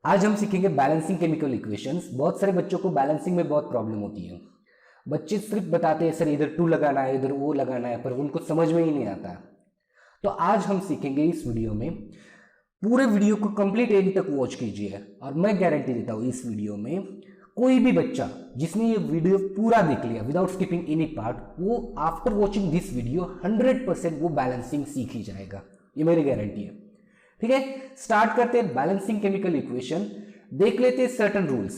आज हम सीखेंगे बैलेंसिंग केमिकल इक्वेशंस। बहुत सारे बच्चों को बैलेंसिंग में बहुत प्रॉब्लम होती है। बच्चे सिर्फ बताते हैं सर इधर 2 लगाना है, इधर वो लगाना है, पर उनको समझ में ही नहीं आता। तो आज हम सीखेंगे इस वीडियो में। पूरे वीडियो को कंप्लीट एंड तक वॉच कीजिए और मैं गारंटी देता हूँ इस वीडियो में कोई भी बच्चा जिसने ये वीडियो पूरा देख लिया विदाउट स्किपिंग एनी पार्ट, वो आफ्टर वॉचिंग दिस वीडियो 100% वो बैलेंसिंग सीख ही जाएगा। ये मेरी गारंटी है। ठीक है, स्टार्ट करते हैं बैलेंसिंग केमिकल इक्वेशन। देख लेते हैं सर्टेन रूल्स।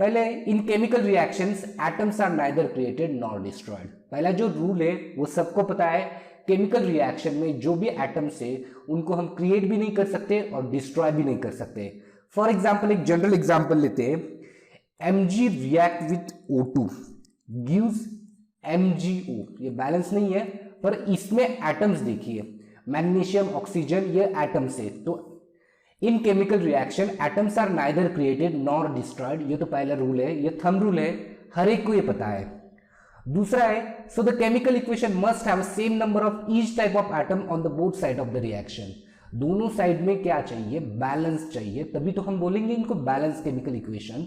पहले, in chemical reactions atoms are neither created nor destroyed. पहला जो रूल है वो सबको पता है, केमिकल रिएक्शन में जो भी एटम्स है उनको हम क्रिएट भी नहीं कर सकते और डिस्ट्रॉय भी नहीं कर सकते। फॉर एग्जाम्पल, एक जनरल एग्जाम्पल लेते हैं। Mg react with O2 gives MgO। ये बैलेंस नहीं है, पर इसमें एटम्स देखिए, मैग्नीशियम, ऑक्सीजन, ये एटम्स है। तो in chemical reaction atoms are neither created nor destroyed. ये तो पहला रूल है, ये थंब रूल है, हर एक को ये पता है। दूसरा है, so the chemical equation must have same number of each type of atom on the both side of the reaction. दोनों साइड में क्या चाहिए? बैलेंस चाहिए, तभी तो हम बोलेंगे इनको बैलेंस केमिकल इक्वेशन।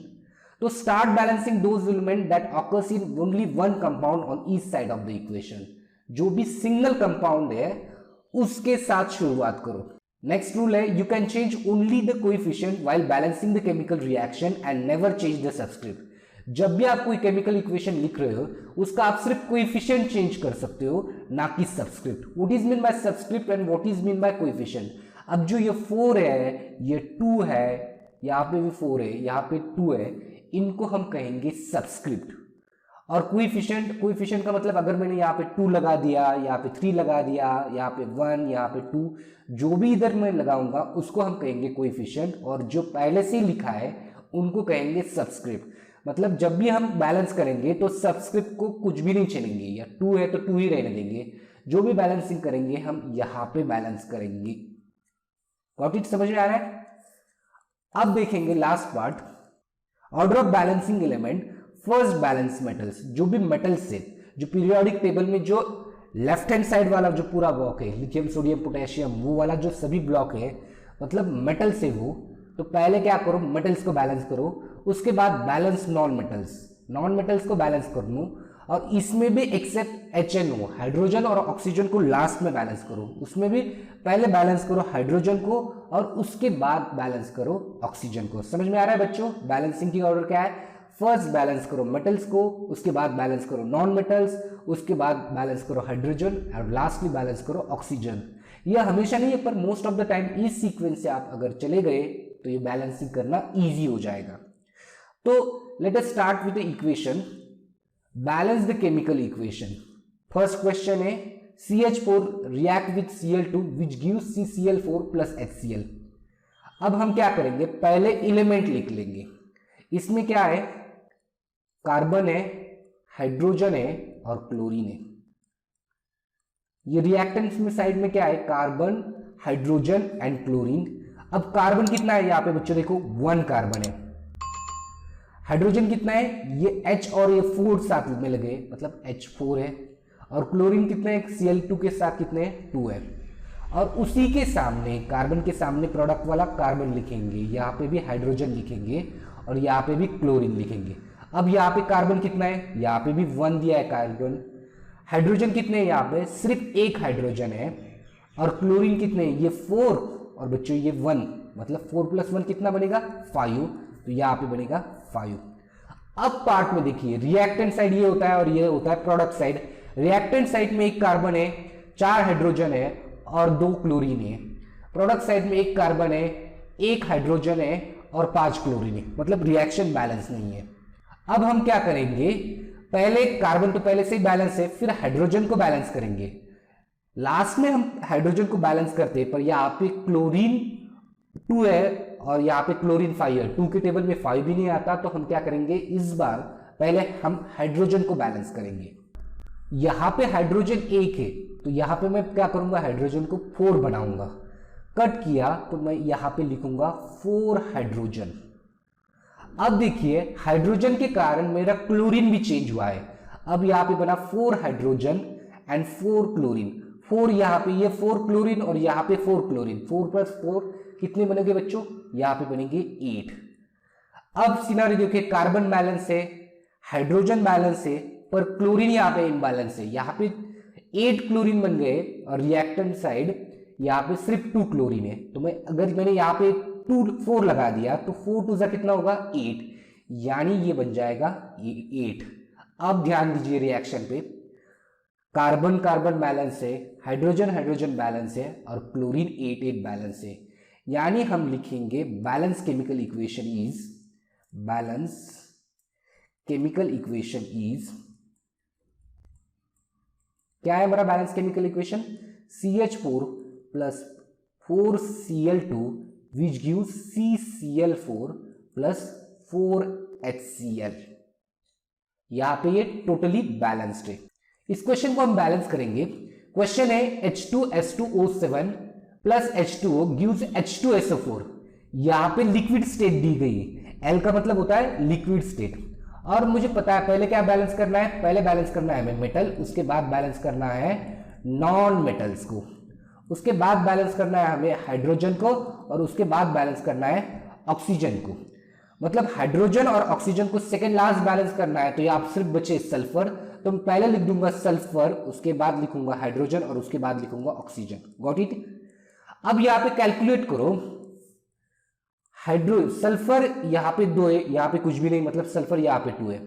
तो start balancing those element that occurs in only one compound on each side of the equation. जो भी सिंगल कंपाउंड है उसके साथ शुरुआत करो। नेक्स्ट रूल है, you can change only the coefficient while balancing the chemical reaction and never change the subscript. जब भी आप कोई केमिकल इक्वेशन लिख रहे हो उसका आप सिर्फ कोएफिशिएंट चेंज कर सकते हो, ना कि subscript. What is mean by subscript and what is mean by coefficient? अब जो ये 4 है, ये 2 है, यहाँ पे भी 4 है, यहाँ पे 2 है, इनको हम कहेंगे सबस्क्रिप्ट। और कोएफिशिएंट का मतलब, अगर मैंने यहाँ पे 2 लगा दिया, यहाँ पे 3 लगा दिया, यहाँ पे 1, यहाँ पे 2, जो भी इधर मैं लगाऊंगा उसको हम कहेंगे कोएफिशिएंट, और जो पहले से लिखा है उनको कहेंगे सबस्क्रिप्ट। मतलब जब भी हम बैलेंस करेंगे तो सबस्क्रिप्ट को कुछ भी नहीं चलेंगे, या 2 है तो 2 ही रहने देंगे। जो भी बैलेंसिंग करेंगे हम यहाँ पे बैलेंस करेंगे। Got it? समझ में आ रहा है? अब देखेंगे last part, order of balancing element. First balance metals, जो भी मेटल्स है, जो पीरियोडिक टेबल में जो लेफ्ट हैंड साइड वाला जो पूरा ब्लॉक है, लिथियम, सोडियम, पोटेशियम, वो वाला जो सभी ब्लॉक है, मतलब मेटल्स है वो। तो पहले क्या करो, मेटल्स को बैलेंस करो, उसके बाद बैलेंस नॉन मेटल्स को बैलेंस कर लो, और इसमें भी एक्सेप्ट HNO, हाइड्रोजन और ऑक्सीजन को लास्ट में बैलेंस करो। उसमें भी पहले बैलेंस करो हाइड्रोजन को और उसके बाद बैलेंस करो ऑक्सीजन को। समझ में आ रहा है बच्चों? बैलेंसिंग की ऑर्डर क्या है? फर्स्ट बैलेंस करो मेटल्स को, उसके बाद बैलेंस करो नॉन मेटल्स, उसके बाद बैलेंस करो हाइड्रोजन, और लास्टली बैलेंस करो ऑक्सीजन। यह हमेशा नहीं है, पर मोस्ट ऑफ द टाइम इस सीक्वेंस से आप अगर चले गए तो ये बैलेंसिंग करना ईजी हो जाएगा। तो let us start with the equation. Balance the chemical equation. First question है, CH4 react with Cl2 which gives CCl4 plus HCl। अब हम क्या करेंगे, पहले एलिमेंट लिख लेंगे। इसमें क्या है? कार्बन है, हाइड्रोजन है और क्लोरीन है। ये रिएक्टेंट्स में साइड में क्या है? Carbon, hydrogen and chlorine. अब कार्बन कितना है यहाँ पे बच्चों? देखो 1 कार्बन है। हाइड्रोजन कितना है? ये H और ये 4 साथ में लगे, मतलब H4 है। और क्लोरीन कितने हैं? Cl2 के साथ कितने हैं? 2 है। और उसी के सामने, कार्बन के सामने प्रोडक्ट वाला कार्बन लिखेंगे, यहाँ पे भी हाइड्रोजन लिखेंगे और यहाँ पे भी क्लोरीन लिखेंगे। अब यहाँ पे कार्बन कितना है? यहाँ पे भी 1 दिया है कार्बन। हाइड्रोजन कितने हैं? यहाँ पे सिर्फ 1 हाइड्रोजन है। और क्लोरीन कितने हैं? ये 4 और बच्चों ये 1, मतलब 4 + 1 कितना बनेगा? 5। तो यहाँ पे बनेगा 5। अब पार्ट में देखिए, रिएक्टेंट साइड ये होता है और ये होता है प्रोडक्ट साइड। रिएक्टेंट साइड में 1 कार्बन है, 4 हाइड्रोजन है और 2 क्लोरीन है। प्रोडक्ट साइड में 1 कार्बन है, 1 हाइड्रोजन है और 5 क्लोरीन है, मतलब रिएक्शन बैलेंस नहीं है। अब हम क्या करेंगे, पहले कार्बन तो पहले से ही बैलेंस है, फिर हाइड्रोजन को बैलेंस करेंगे। लास्ट में हम हाइड्रोजन को बैलेंस करते हैं, पर यहाँ पे क्लोरीन 2 है और यहाँ पे क्लोरीन 5 है। 2 के टेबल में 5 भी नहीं आता, तो हम क्या करेंगे, इस बार पहले हम हाइड्रोजन को बैलेंस करेंगे। यहाँ पे हाइड्रोजन 1 है, तो यहाँ पे मैं क्या करूंगा, हाइड्रोजन को 4 बनाऊंगा। कट किया तो मैं यहाँ पे लिखूंगा 4 हाइड्रोजन। अब देखिए, हाइड्रोजन के कारण मेरा क्लोरीन भी चेंज हुआ है। अब यहाँ पे बना 4 हाइड्रोजन एंड 4 क्लोरीन। 4 यहाँ पे, ये 4 क्लोरीन और यहाँ पे 4 क्लोरीन, 4 + 4 कितने बनेंगे बच्चों, यहाँ पे बनेंगे 8। अब सिनारियो देखिए, कार्बन बैलेंस है, हाइड्रोजन बैलेंस है, पर क्लोरीन यहाँ पे इम्बैलेंस है। यहाँ पे 8 क्लोरीन बन गए और रिएक्टेंट साइड यहाँ पे सिर्फ 2 क्लोरीन है। तो मैंने यहाँ पे 4 लगा दिया तो 4 टू जा कितना होगा 8, यानी ये बन जाएगा 8। अब ध्यान दीजिए रिएक्शन पे, कार्बन कार्बन बैलेंस है, हाइड्रोजन हाइड्रोजन बैलेंस है और क्लोरीन 8 बैलेंस है, यानी हम लिखेंगे बैलेंस केमिकल इक्वेशन इज क्या है हमारा balance chemical equation, CH4 plus 4Cl2 which gives CCl4 plus 4HCl। यहां पे ये टोटली बैलेंस्ड है। इस क्वेश्चन को हम बैलेंस करेंगे। क्वेश्चन है H2S2O7 plus H2O gives H2SO4। यहां पे लिक्विड स्टेट दी गई है, L का मतलब होता है लिक्विड स्टेट, और मुझे पता है पहले क्या बैलेंस करना है, पहले बैलेंस करना है हमें मेटल, उसके बाद बैलेंस करना है नॉन मेटल्स को, उसके बाद बैलेंस करना है हमें हाइड्रोजन को, और उसके बाद बैलेंस करना है ऑक्सीजन को। मतलब हाइड्रोजन और ऑक्सीजन को सेकेंड लास्ट बैलेंस करना है। तो ये आप सिर्फ बचे सल्फर, तो मैं पहले लिख दूंगा सल्फर, उसके बाद लिखूंगा हाइड्रोजन और उसके बाद लिखूंगा ऑक्सीजन। Got it. अब यहाँ पे कैलकुलेट करो, सल्फर यहाँ पे 2 है, यहाँ पे कुछ भी नहीं, मतलब सल्फर यहाँ पे 2 है,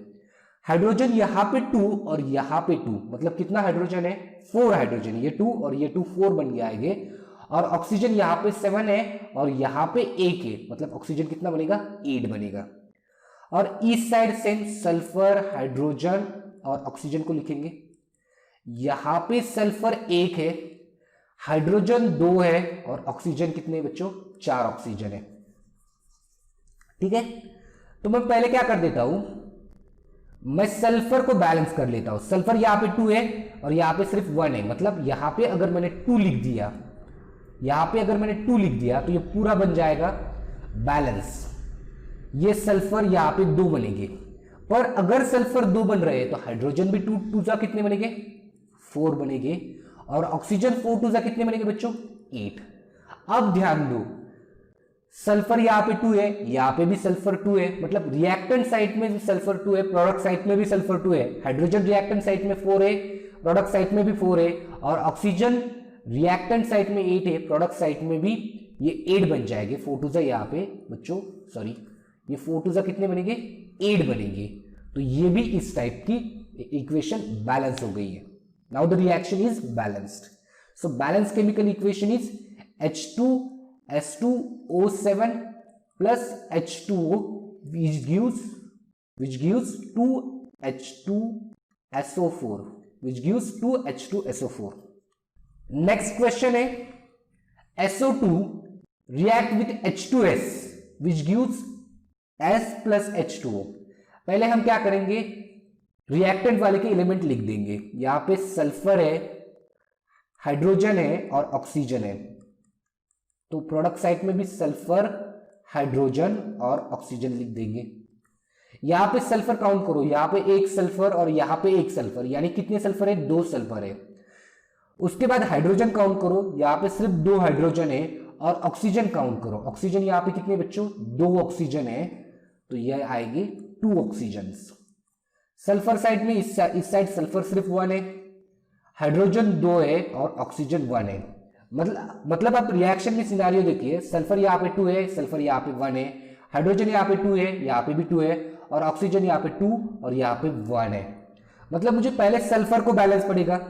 हाइड्रोजन यहाँ पे 2 और यहाँ पे 2, मतलब कितना हाइड्रोजन है 4 हाइड्रोजन, ये 2 और ये 2 4 बन गया आएंगे, और ऑक्सीजन यहाँ पे 7 है और यहाँ पे 1 है, मतलब ऑक्सीजन कितना बनेगा 8 बनेगा। और इस साइड सेम सल्फर हाइड्रोजन और ऑक्सीजन को लिखेंगे। यहाँ पे सल्फर 1 है, हाइड्रोजन 2 है और ऑक्सीजन कितने बच्चों 4 ऑक्सीजन है। ठीक है, तो मैं पहले क्या कर देता हूं, मैं सल्फर को बैलेंस कर लेता हूं। सल्फर यहां पे 2 है और यहां पे सिर्फ 1 है, मतलब यहां पे अगर मैंने 2 लिख दिया, यहां पे अगर मैंने 2 लिख दिया तो ये पूरा बन जाएगा बैलेंस। ये सल्फर यहां पे 2 बनेंगे, पर अगर सल्फर 2 बन रहे हैं तो हाइड्रोजन भी 2 जा कितने बनेंगे 4 बनेंगे, और ऑक्सीजन 4 टू जा कितने बनेंगे बच्चों 8। अब ध्यान दो, सल्फर यहाँ पे 2 है, यहाँ पे भी सल्फर 2 है, मतलब रिएक्टेंट साइड में भी सल्फर 2 है, प्रोडक्ट साइड में भी सल्फर 2 है। हाइड्रोजन रिएक्टेंट साइड में 4 है, प्रोडक्ट साइड में भी 4 है, और ऑक्सीजन रिएक्टेंट साइड में 8 है, प्रोडक्ट साइड में भी ये 8 बन जाएंगे। 4 टू जा यहाँ पे बच्चों सॉरी, ये 4 टू जा कितने बनेंगे 8 बनेंगे। तो ये भी इस टाइप की इक्वेशन बैलेंस हो गई है। Now the reaction is balanced. So balance chemical equation is H2S2O7 plus H2O which gives 2H2SO4 which gives 2H2SO4. Next question है SO2 react with H2S which gives S plus H2O. पहले हम क्या करेंगे, reactant वाले के element लिख देंगे। यहां पे सल्फर है, हाइड्रोजन है और ऑक्सीजन है, तो प्रोडक्ट साइड में भी सल्फर हाइड्रोजन और ऑक्सीजन लिख देंगे। यहां पे सल्फर काउंट करो, यहां पे 1 सल्फर और यहां पे 1 सल्फर, यानी कितने सल्फर है 2 सल्फर है। उसके बाद हाइड्रोजन काउंट करो, यहां पे सिर्फ 2 हाइड्रोजन है, और ऑक्सीजन काउंट करो, ऑक्सीजन यहां पे कितने बच्चों 2 ऑक्सीजन है, तो यह आएगी 2 ऑक्सीजन। सल्फर साइड में इस साइड सल्फर सिर्फ 1 है, हाइड्रोजन 2 है और ऑक्सीजन 1 है। मतलब आप रिएक्शन में सिनारियो देखिए, सल्फर यहाँ पे 2 है, सल्फर यहाँ पे 1 है, हाइड्रोजन यहाँ पे 2 है, यहाँ पे भी 2 है, और ऑक्सीजन यहाँ पे 2 और यहाँ पे 1 है। मतलब मुझे पहले सल्फर को बैलेंस पड़ेगा,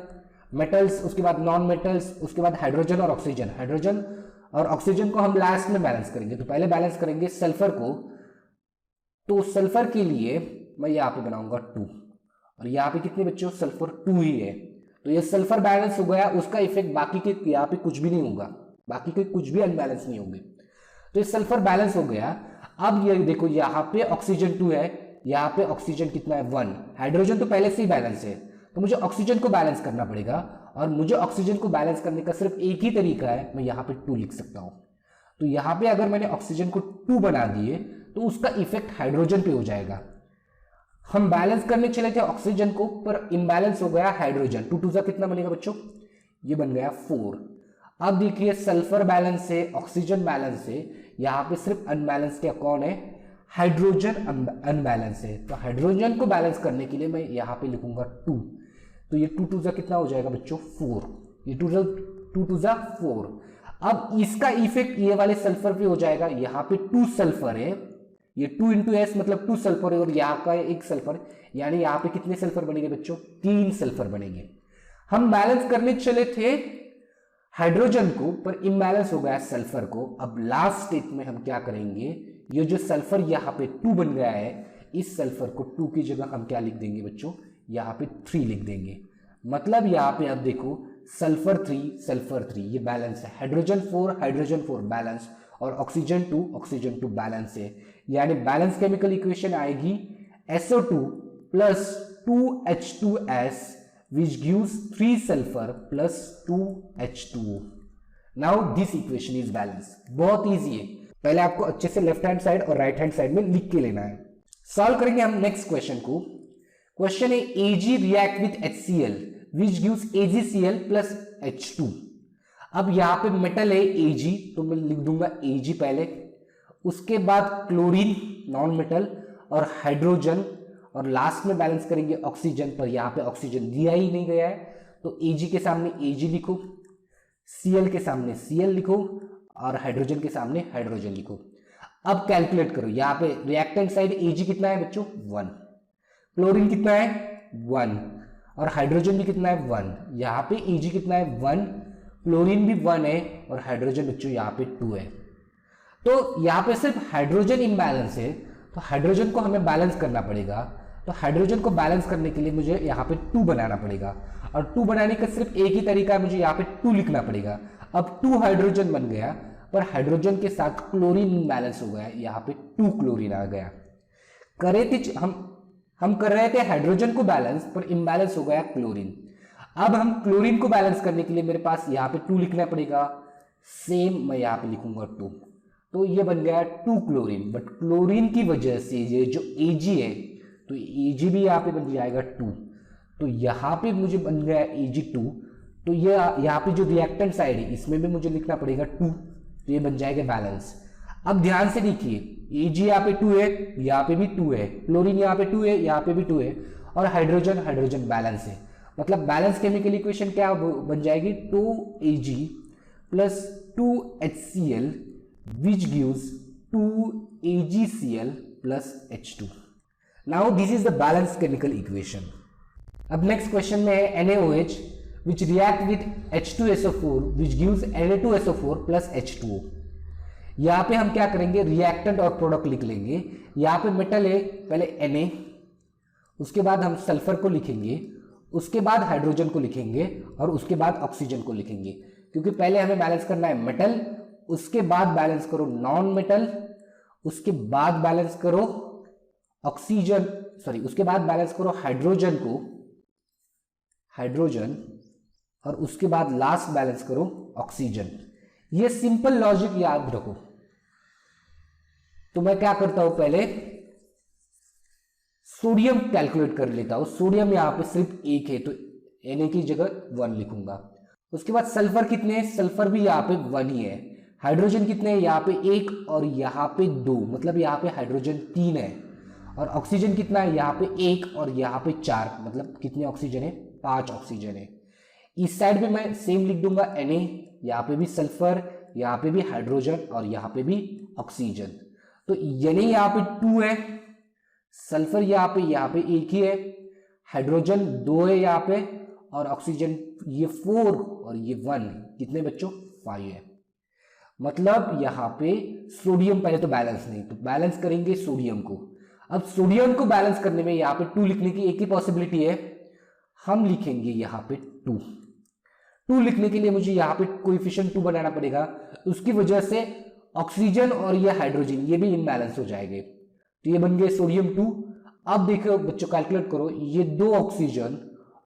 मेटल्स, उसके बाद नॉन मेटल्स, उसके बाद हाइड्रोजन और ऑक्सीजन। हाइड्रोजन और ऑक्सीजन को हम लास्ट में बैलेंस करेंगे, तो पहले बैलेंस करेंगे सल्फर को। तो सल्फर के लिए मैं यहाँ पे बनाऊंगा 2, और यहाँ पे कितने बच्चों सल्फर 2 ही है, तो ये सल्फर बैलेंस हो गया। उसका इफेक्ट बाकी के यहाँ पे कुछ भी नहीं होगा, बाकी के कुछ भी अनबैलेंस नहीं होंगे, तो ये सल्फर बैलेंस हो गया। अब ये देखो यहाँ पे ऑक्सीजन 2 है, यहाँ पे ऑक्सीजन कितना है 1, हाइड्रोजन तो पहले से ही बैलेंस है, तो मुझे ऑक्सीजन को बैलेंस करना पड़ेगा, और मुझे ऑक्सीजन को बैलेंस करने का सिर्फ एक ही तरीका है, मैं यहाँ पे 2 लिख सकता हूँ। तो यहाँ पे अगर मैंने ऑक्सीजन को 2 बना दिए तो उसका इफेक्ट हाइड्रोजन पे हो जाएगा। हम बैलेंस करने चले थे ऑक्सीजन को, पर इम्बैलेंस हो गया हाइड्रोजन। 2 टू जा कितना बनेगा बच्चों, ये बन गया 4। अब देखिए सल्फर बैलेंस से, ऑक्सीजन बैलेंस से, यहाँ पे सिर्फ अनबैलेंस क्या कौन है, हाइड्रोजन अनबैलेंस है। तो हाइड्रोजन को बैलेंस करने के लिए मैं यहाँ पे लिखूंगा 2, तो ये 2 टू जा कितना हो जाएगा बच्चों 4, ये 2 टू जा 4। अब इसका इफेक्ट ये वाले सल्फर पे हो जाएगा, यहाँ पे 2 सल्फर है, ये 2 इंटू एस मतलब 2 सल्फर है और यहाँ का 1 सल्फर, यानी यहाँ पे कितने सल्फर बनेंगे बच्चों, 3 सल्फर बनेंगे। हम बैलेंस करने चले थे हाइड्रोजन को, पर इम्बैलेंस हो गया सल्फर को। अब लास्ट स्टेप में हम क्या करेंगे, ये जो सल्फर यहाँ पे 2 बन गया है, इस सल्फर को 2 की जगह हम क्या लिख देंगे बच्चों, यहाँ पे 3 लिख देंगे। मतलब यहाँ पे अब देखो सल्फर 3 ये बैलेंस है, हाइड्रोजन 4 बैलेंस, और ऑक्सीजन 2 बैलेंस है। यानी बैलेंस केमिकल इक्वेशन आएगी SO2 plus 2H2S which gives 3 sulfur plus 2 H2O. Now this equation is balanced. बहुत इजी है, पहले आपको अच्छे से लेफ्ट हैंड साइड और राइट हैंड साइड में लिख के लेना है। सॉल्व करेंगे हम नेक्स्ट क्वेश्चन को। क्वेश्चन है Ag react with HCl which gives AgCl plus H2। अब यहाँ पे मेटल है Ag, तो मैं लिख दूंगा Ag पहले, उसके बाद क्लोरीन नॉन मेटल और हाइड्रोजन, और लास्ट में बैलेंस करेंगे ऑक्सीजन, पर यहाँ पे ऑक्सीजन दिया ही नहीं गया है, तो Ag के सामने Ag लिखो, Cl के सामने Cl लिखो और हाइड्रोजन के सामने हाइड्रोजन लिखो। अब कैलकुलेट करो, यहाँ पे रिएक्टेंट साइड Ag कितना है बच्चों 1, क्लोरीन कितना है 1 और हाइड्रोजन भी कितना है 1। यहाँ पे Ag कितना है 1, क्लोरीन भी 1 है और हाइड्रोजन बच्चों यहाँ पे 2 है। तो यहाँ पे सिर्फ हाइड्रोजन इम्बैलेंस है, तो हाइड्रोजन को हमें बैलेंस करना पड़ेगा। तो हाइड्रोजन को बैलेंस करने के लिए मुझे यहाँ पे 2 बनाना पड़ेगा, और 2 बनाने का सिर्फ एक ही तरीका है, मुझे यहाँ पे 2 लिखना पड़ेगा। अब 2 हाइड्रोजन बन गया, पर हाइड्रोजन के साथ क्लोरीन बैलेंस हो गया, यहाँ पे 2 क्लोरीन आ गया। करे थे हम कर रहे थे हाइड्रोजन को बैलेंस, पर इम्बैलेंस हो गया क्लोरीन। अब हम क्लोरीन को बैलेंस करने के लिए मेरे पास यहाँ पे 2 लिखना पड़ेगा, सेम मैं यहाँ पे लिखूंगा 2, तो ये बन गया 2 क्लोरीन। बट क्लोरीन की वजह से ये जो Ag है, तो Ag भी यहाँ पे बन जाएगा 2, तो यहाँ पे मुझे बन गया Ag2, तो ये यहाँ पे जो रिएक्टेंट साइड है इसमें भी मुझे लिखना पड़ेगा 2, तो ये बन जाएगा बैलेंस। अब ध्यान से देखिए Ag यहाँ पे 2 है, यहाँ पे भी 2 है, क्लोरीन यहाँ पे 2 है, यहाँ पे भी 2 है, और हाइड्रोजन बैलेंस है। मतलब बैलेंस केमिकल इक्वेशन क्या बन जाएगी, 2Ag plus 2HCl which gives 2AgCl plus H2. Now this is the balanced chemical equation. अब next question में है NaOH which react with H2SO4 which gives Na2SO4 plus H2O. यहाँ पे हम क्या करेंगे, रिएक्टेंट और प्रोडक्ट लिख लेंगे। यहाँ पे मेटल है, पहले Na, उसके बाद हम सल्फर को लिखेंगे, उसके बाद हाइड्रोजन को लिखेंगे और उसके बाद ऑक्सीजन को लिखेंगे, क्योंकि पहले हमें बैलेंस करना है मेटल, उसके बाद बैलेंस करो नॉन मेटल, उसके बाद बैलेंस करो ऑक्सीजन, उसके बाद बैलेंस करो हाइड्रोजन, और उसके बाद लास्ट बैलेंस करो ऑक्सीजन। ये सिंपल लॉजिक याद रखो। तो मैं क्या करता हूं, पहले सोडियम कैलकुलेट कर लेता हूं। सोडियम यहां पे सिर्फ 1 है, तो Na की जगह 1 लिखूंगा। उसके बाद सल्फर कितने हैं, सल्फर भी यहाँ पे 1 ही है। हाइड्रोजन कितने हैं, यहाँ पे 1 और यहाँ पे 2, मतलब यहाँ पे हाइड्रोजन 3 है। और ऑक्सीजन कितना है, यहाँ पे 1 और यहाँ पे 4, मतलब कितने ऑक्सीजन है, 5 ऑक्सीजन है। इस साइड पे मैं सेम लिख दूंगा Na, यहाँ पे भी सल्फर, यहाँ पे भी हाइड्रोजन और यहाँ पे भी ऑक्सीजन। तो Na यहाँ पे 2 है, सल्फर यहाँ पे 1 ही है, हाइड्रोजन 2 है यहाँ पे, और ऑक्सीजन ये 4 और ये 1, कितने बच्चों 5 है। मतलब यहाँ पे सोडियम पहले तो बैलेंस नहीं, तो बैलेंस करेंगे सोडियम को। अब सोडियम को बैलेंस करने में यहाँ पे 2 लिखने की एक ही पॉसिबिलिटी है, हम लिखेंगे यहाँ पे 2 लिखने के लिए मुझे यहाँ पे कोएफिशिएंट 2 बनाना पड़ेगा। उसकी वजह से ऑक्सीजन और ये हाइड्रोजन ये भी इम्बैलेंस हो जाएंगे, तो ये बन गए सोडियम 2। अब देखो बच्चों कैलकुलेट करो, ये 2 ऑक्सीजन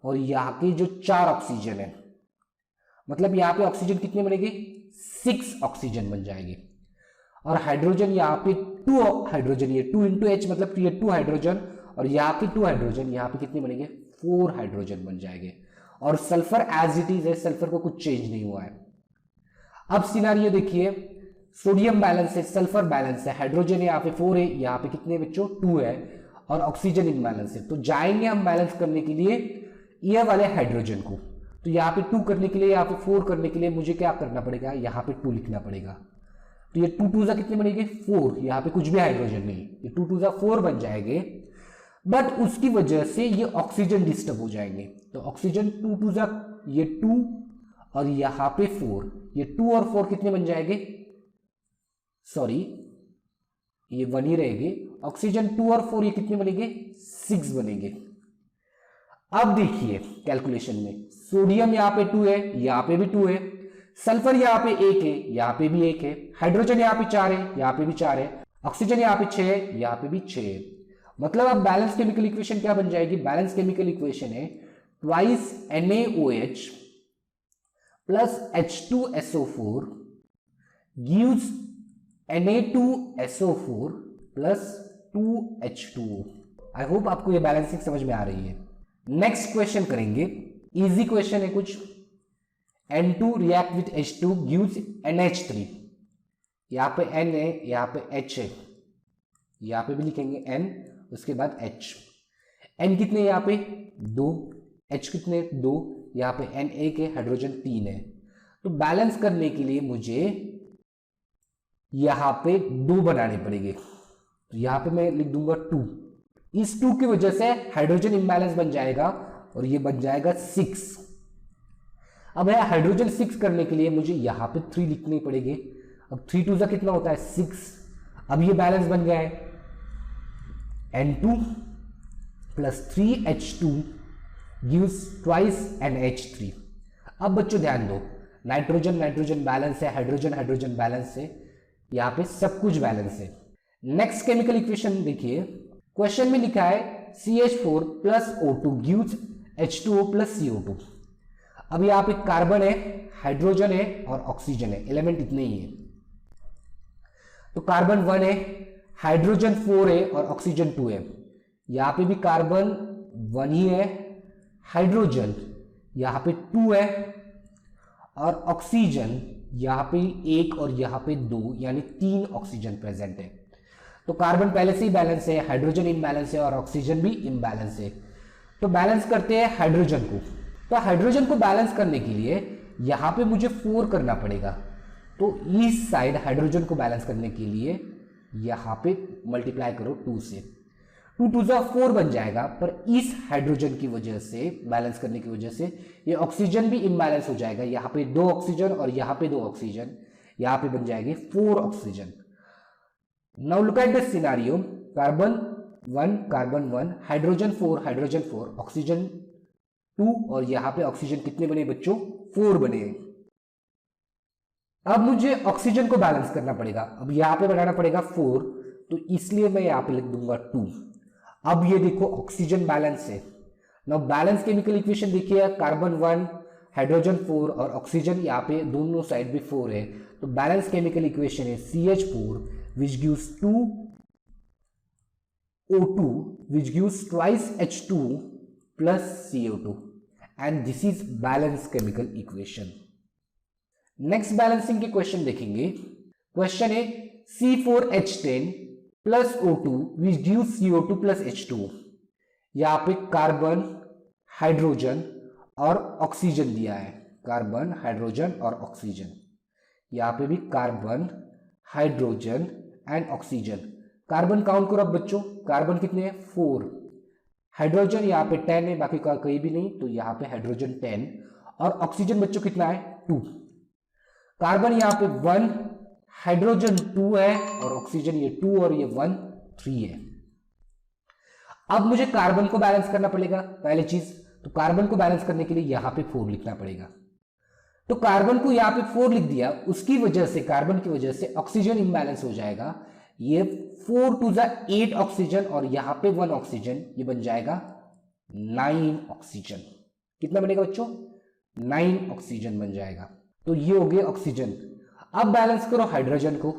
और यहाँ के जो 4 ऑक्सीजन है, मतलब यहाँ पे ऑक्सीजन कितने बनेंगे, 6 ऑक्सीजन बन जाएंगे। और हाइड्रोजन यहाँ पे 2 हाइड्रोजन, ये 2 इंटू एच मतलब ये 2 हाइड्रोजन, और यहाँ के 2 हाइड्रोजन, यहाँ पे कितने बनेंगे, 4 हाइड्रोजन बन जाएंगे। और सल्फर एज इट इज है, सल्फर को कुछ चेंज नहीं हुआ है। अब सिनारियो देखिए, सोडियम बैलेंस है, सल्फर बैलेंस है, हाइड्रोजन यहाँ पे 4 है, यहाँ पे कितने बच्चों 2 है, और ऑक्सीजन इम्बैलेंस है। तो जाएंगे हम बैलेंस करने के लिए ये वाले हाइड्रोजन को, तो यहाँ पे 2 करने के लिए, यहाँ पे 4 करने के लिए मुझे क्या करना पड़ेगा, यहाँ पे 2 लिखना पड़ेगा। तो ये 2 2 कितने बनेंगे 4, यहाँ पे कुछ भी हाइड्रोजन नहीं, ये 2 2 4 बन जाएंगे। बट उसकी वजह से ये ऑक्सीजन डिस्टर्ब हो जाएंगे। तो ऑक्सीजन 2 2 ये 2 और यहाँ पे 4, ये 2 और 4 कितने बन जाएंगे, सॉरी ये 1 ही रहेंगे। ऑक्सीजन 2 और 4 ये कितने बनेंगे 6 बनेंगे। अब देखिए कैलकुलेशन में, सोडियम यहाँ पे 2 है, यहाँ पे भी 2 है, सल्फर यहाँ पे 1 है, यहाँ पे भी 1 है, हाइड्रोजन यहाँ पे 4 है, यहाँ पे भी 4 है, ऑक्सीजन यहाँ पे 6 है, यहाँ पे भी 6 है। मतलब अब बैलेंस केमिकल इक्वेशन क्या बन जाएगी, बैलेंस केमिकल इक्वेशन है twice NaOH plus H2SO4 gives Na2SO4 plus 2H2O। I hope आपको ये बैलेंसिंग समझ में आ रही है। नेक्स्ट क्वेश्चन करेंगे, इजी क्वेश्चन है कुछ। N2 react with H2 gives NH3। यहाँ पे N है, यहाँ पे H है, यहाँ पे भी लिखेंगे N, उसके बाद H। N कितने यहाँ पे 2, H कितने 2, यहाँ पे N 1 है, हाइड्रोजन 3 है। तो बैलेंस करने के लिए मुझे यहाँ पे 2 बनाने पड़ेंगे। तो यहाँ पे मैं लिख दूंगा 2। इस 2 की वजह से हाइड्रोजन इम्बैलेंस बन जाएगा और ये बन जाएगा 6। अब है हाइड्रोजन 6 करने के लिए मुझे यहाँ पे 3 लिखने पड़ेंगे। अब 3 2 कितना होता है 6। अब ये बैलेंस बन गया है N2 plus 3H2 gives twice NH3। अब बच्चों ध्यान दो, नाइट्रोजन नाइट्रोजन बैलेंस है, हाइड्रोजन हाइड्रोजन बैलेंस है, यहाँ पे सब कुछ बैलेंस है। नेक्स्ट केमिकल इक्वेशन देखिए, क्वेश्चन में लिखा है CH4 plus O2 gives H2O plus CO2। अब यहाँ पे कार्बन है, हाइड्रोजन है और ऑक्सीजन है, एलिमेंट इतने ही है। तो कार्बन 1 है, हाइड्रोजन 4 है और ऑक्सीजन 2 है। यहाँ पे भी कार्बन 1 ही है, हाइड्रोजन यहाँ पे 2 है और ऑक्सीजन यहाँ पे 1 और यहाँ पे 2, यानी 3 ऑक्सीजन प्रेजेंट है। तो कार्बन पहले से ही बैलेंस है, हाइड्रोजन इम्बैलेंस है और ऑक्सीजन भी इम्बैलेंस है। तो बैलेंस करते हैं हाइड्रोजन को। तो हाइड्रोजन को बैलेंस करने के लिए यहाँ पे मुझे 4 करना पड़ेगा। तो इस साइड हाइड्रोजन को बैलेंस करने के लिए यहाँ पे मल्टीप्लाई करो 2 से, 2 2 4 बन जाएगा। पर इस हाइड्रोजन की वजह से, बैलेंस करने की वजह से, ये ऑक्सीजन भी इम्बैलेंस हो जाएगा। यहाँ पे 2 ऑक्सीजन और यहाँ पे 2 ऑक्सीजन, यहाँ पे बन जाएंगे 4 oxygen. Now look at the scenario, carbon 1, hydrogen 4, oxygen 2 और यहाँ पे ऑक्सीजन कितने बने बच्चों 4 बने। अब मुझे ऑक्सीजन को बैलेंस करना पड़ेगा। अब यहाँ पे बनाना पड़ेगा 4, तो इसलिए मैं यहाँ पे लिख दूंगा 2। अब ये देखो ऑक्सीजन बैलेंस है। नाउ बैलेंस केमिकल इक्वेशन देखिए, कार्बन 1, हाइड्रोजन 4 और ऑक्सीजन यहाँ पे दोनों साइड भी 4 है। तो बैलेंस केमिकल इक्वेशन है CH4 which gives 2 O2 which gives twice H2 plus CO2, and this is balance chemical equation. Next balancing के क्वेश्चन देखेंगे। क्वेश्चन है C4H10 plus O2 which gives CO2 plus H2। यहाँ पे carbon, hydrogen और oxygen दिया है, carbon, hydrogen और oxygen. यहाँ पे भी carbon, hydrogen and oxygen. Carbon count करो अब बच्चों, कार्बन कितने हैं 4, हाइड्रोजन यहाँ पे 10 है, बाकी का कहीं भी नहीं, तो यहाँ पे हाइड्रोजन 10 और ऑक्सीजन बच्चों कितना है 2। कार्बन यहाँ पे 1, हाइड्रोजन 2 है और ऑक्सीजन ये 2 और ये 1 3 है। अब मुझे कार्बन को बैलेंस करना पड़ेगा पहली चीज। तो कार्बन को बैलेंस करने के लिए यहाँ पे 4 लिखना पड़ेगा। तो कार्बन को यहाँ पे 4 लिख दिया, उसकी वजह से, कार्बन की वजह से ऑक्सीजन इम्बैलेंस हो जाएगा। ये 4 2 8 ऑक्सीजन और यहाँ पे 1 ऑक्सीजन, ये बन जाएगा 9 ऑक्सीजन। कितना बनेगा बच्चों 9 ऑक्सीजन बन जाएगा। तो ये हो गया ऑक्सीजन। अब बैलेंस करो हाइड्रोजन को।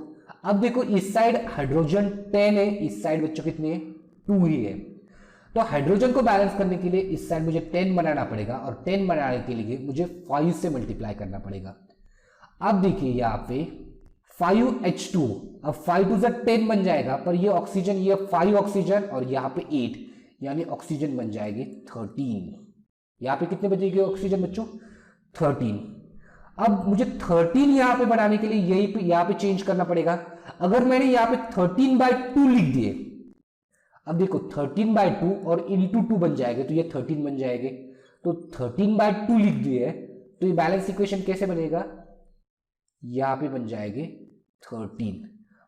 अब देखो इस साइड हाइड्रोजन 10 है, इस साइड बच्चों कितने हैं 2 ही है। तो हाइड्रोजन को बैलेंस करने के लिए इस साइड मुझे 10 बनाना पड़ेगा और 10 बनाने के लिए मुझे 5 से मल्टीप्लाई करना पड़ेगा। अब देखिए यहाँ पे 5H2, अब 5 टू 10 बन जाएगा, पर ये ऑक्सीजन, ये 5 ऑक्सीजन और यहाँ पे 8, यानी ऑक्सीजन बन जाएगी 13। यहाँ पे कितने बचेगी ऑक्सीजन बच्चों? 13। अब मुझे 13 यहाँ पे बनाने के लिए यही पे यहाँ पे चेंज करना पड़ेगा। अगर मैंने यहाँ पे 13/2 लिख दिए, अब देखो 13/2 और इंटू 2 बन जाएगा, तो ये 13 बन जाएंगे। तो 13/2 लिख दिए, तो ये बैलेंस इक्वेशन कैसे बनेगा? यहाँ पे बन जाएंगे 13,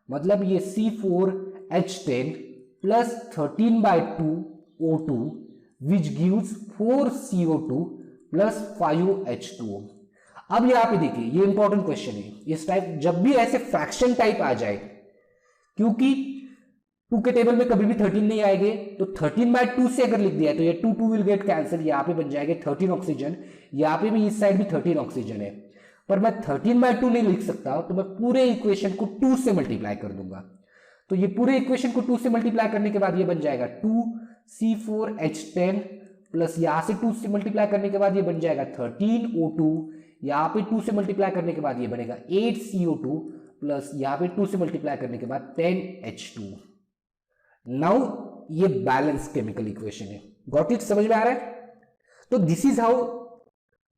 मतलब ये C4H10 plus 13/2 O2 which gives 4CO2 plus 5H2O। अब यहाँ पे देखिए, ये इंपॉर्टेंट क्वेश्चन है। इस टाइप जब भी ऐसे फ्रैक्शन टाइप आ जाए, क्योंकि 2 के टेबल में कभी भी 13 नहीं आएंगे, तो 13/2 से अगर लिख दिया तो ये 2 विल गेट कैंसिल, यहाँ पे बन जाएंगे 13 ऑक्सीजन, यहाँ पे भी इस साइड भी 13 ऑक्सीजन है। पर मैं 13/2 नहीं लिख सकता, तो मैं पूरे इक्वेशन को 2 से मल्टीप्लाई कर दूंगा। तो ये पूरे इक्वेशन को 2 से मल्टीप्लाई करने के बाद ये बन जाएगा 2C4H10 प्लस यहां से 2 से मल्टीप्लाई करने के बाद ये बन जाएगा 13O2, यहाँ पे 2 से मल्टीप्लाई करने के बाद ये बनेगा 8CO2 प्लस यहाँ पे 2 से मल्टीप्लाई करने के बाद 10H2। नाउ ये बैलेंस केमिकल इक्वेशन है। Got it? समझ में आ रहा है? तो this is how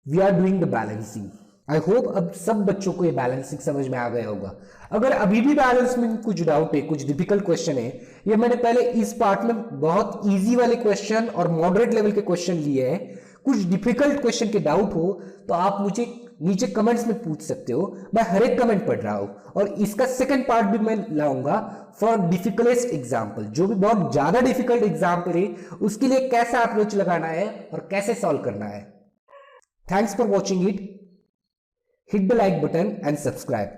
we are doing the balancing. I hope अब सब बच्चों को ये बैलेंसिंग समझ में आ गया होगा। अगर अभी भी बैलेंस में कुछ डाउट है, कुछ डिफिकल्ट क्वेश्चन है, ये मैंने पहले इस पार्ट में बहुत इजी वाले क्वेश्चन और मॉडरेट लेवल के क्वेश्चन लिए हैं। कुछ डिफिकल्ट क्वेश्चन के डाउट हो तो आप मुझे नीचे कमेंट्स में पूछ सकते हो, मैं हर एक कमेंट पढ़ रहा हूं। और इसका सेकंड पार्ट भी मैं लाऊंगा फॉर डिफिकल्टेस्ट एग्जाम्पल, जो भी बहुत ज्यादा डिफिकल्ट एग्जाम्पल है उसके लिए कैसा अप्रोच लगाना है और कैसे सॉल्व करना है। Thanks for watching it. Hit the like button and subscribe.